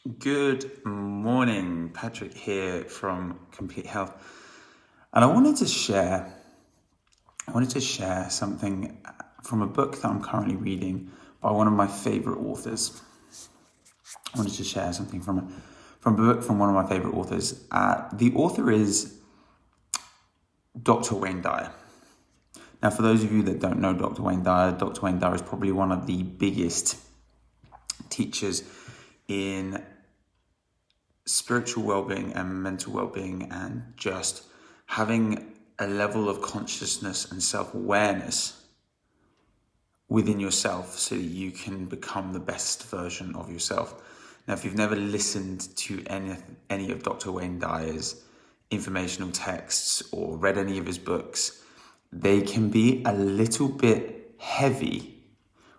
Good morning, Patrick here from Complete Health, and I wanted to share something from a book that I'm currently reading by one of my favorite authors. I wanted to share something from a book from one of my favorite authors. The author is Dr. Wayne Dyer. Now, for those of you that don't know Dr. Wayne Dyer is probably one of the biggest teachers in spiritual well-being and mental well-being, and just having a level of consciousness and self-awareness within yourself so that you can become the best version of yourself. Now, if you've never listened to any of Dr. Wayne Dyer's informational texts or read any of his books, they can be a little bit heavy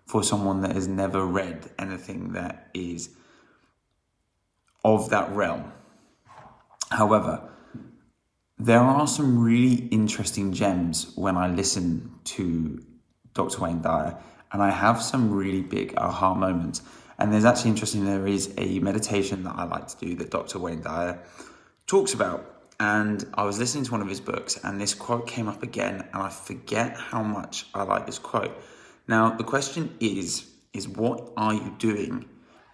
for someone that has never read anything that is of that realm. However, there are some really interesting gems when I listen to Dr. Wayne Dyer, and I have some really big aha moments. And there's actually interesting, there is a meditation that I like to do that Dr. Wayne Dyer talks about. And I was listening to one of his books, and this quote came up again, and I forget how much I like this quote. Now, the question is what are you doing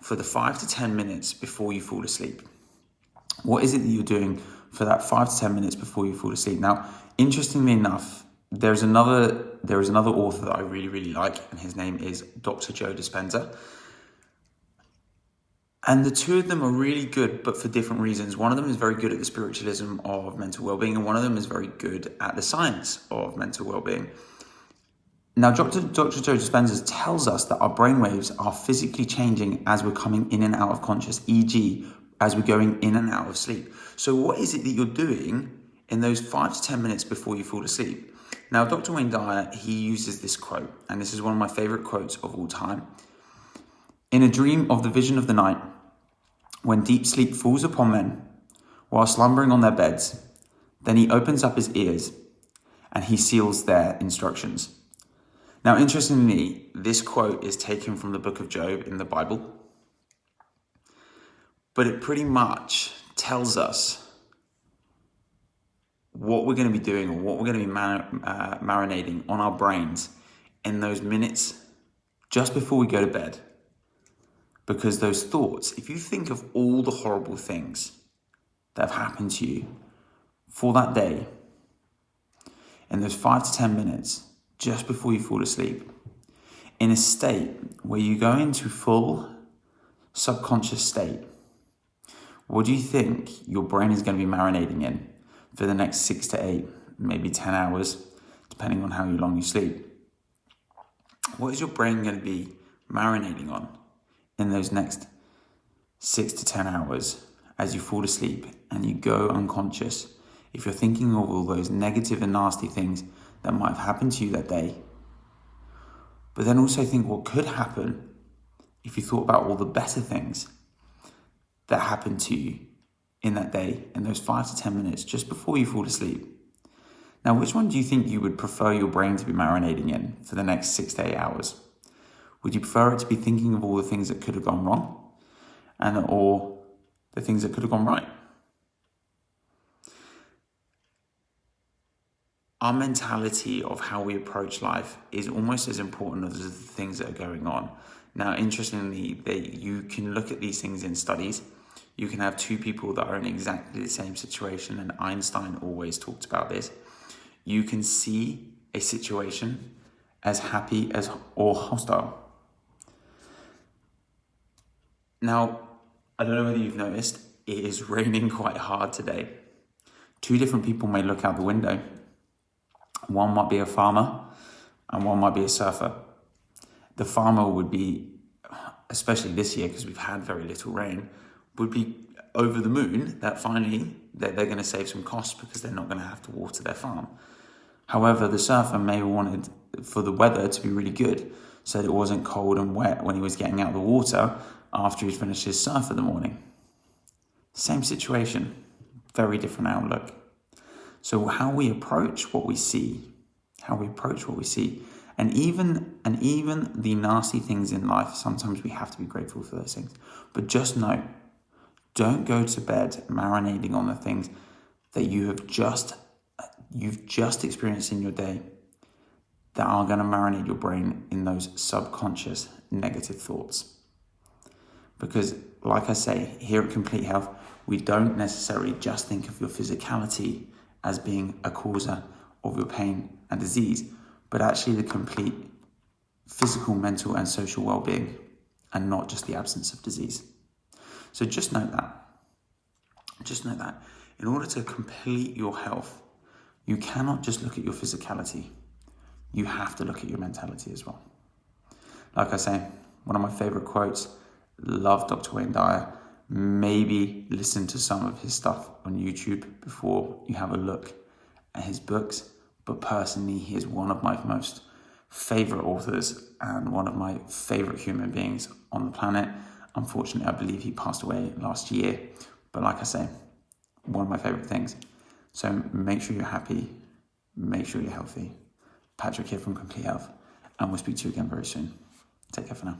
for the 5 to 10 minutes before you fall asleep? What is it that you're doing for that 5 to 10 minutes before you fall asleep? Now, interestingly enough, there is another author that I really, really like, and his name is Dr. Joe Dispenza. And the two of them are really good, but for different reasons. One of them is very good at the spiritualism of mental well-being, and one of them is very good at the science of mental well-being. Now, Dr. Joe Dispenza tells us that our brainwaves are physically changing as we're coming in and out of conscious, e.g., as we're going in and out of sleep. So what is it that you're doing in those 5 to 10 minutes before you fall asleep? Now, Dr. Wayne Dyer, he uses this quote, and this is one of my favorite quotes of all time. In a dream of the vision of the night, when deep sleep falls upon men while slumbering on their beds, then he opens up his ears and he seals their instructions. Now, interestingly, this quote is taken from the book of Job in the Bible, but it pretty much tells us what we're going to be doing, or what we're going to be marinating on our brains in those minutes just before we go to bed. Because those thoughts, if you think of all the horrible things that have happened to you for that day, in those 5 to 10 minutes, just before you fall asleep, in a state where you go into full subconscious state, what do you think your brain is going to be marinating in for the next 6 to 8, maybe 10 hours, depending on how long you sleep? What is your brain going to be marinating on in those next 6 to 10 hours as you fall asleep and you go unconscious? If you're thinking of all those negative and nasty things that might have happened to you that day, but then also think what could happen if you thought about all the better things that happened to you in that day, in those 5 to 10 minutes just before you fall asleep. Now, which one do you think you would prefer your brain to be marinating in for the next 6 to 8 hours? Would you prefer it to be thinking of all the things that could have gone wrong, or the things that could have gone right? Our mentality of how we approach life is almost as important as the things that are going on. Now, interestingly, you can look at these things in studies. You can have two people that are in exactly the same situation, and Einstein always talked about this. You can see a situation as happy as or hostile. Now, I don't know whether you've noticed, it is raining quite hard today. Two different people may look out the window. One might be a farmer and one might be a surfer. The farmer would be, especially this year because we've had very little rain, would be over the moon that finally they're going to save some costs because they're not going to have to water their farm. However, the surfer may have wanted for the weather to be really good so that it wasn't cold and wet when he was getting out of the water after he'd finished his surf in the morning. Same situation, very different outlook. So how we approach what we see, and even the nasty things in life, sometimes we have to be grateful for those things. But just know Don't go to bed marinating on the things that you've just experienced in your day that are going to marinate your brain in those subconscious negative thoughts. Because, like I say, here at Complete Health, we don't necessarily just think of your physicality as being a causer of your pain and disease, but actually the complete physical, mental, and social well-being, and not just the absence of disease. So just note that. Just note that. In order to complete your health, you cannot just look at your physicality. You have to look at your mentality as well. Like I say, one of my favorite quotes, love Dr. Wayne Dyer. Maybe listen to some of his stuff on YouTube before you have a look at his books. But personally, he is one of my most favorite authors and one of my favorite human beings on the planet. Unfortunately, I believe he passed away last year. But like I say, one of my favorite things. So make sure you're happy. Make sure you're healthy. Patrick here from Complete Health. And we'll speak to you again very soon. Take care for now.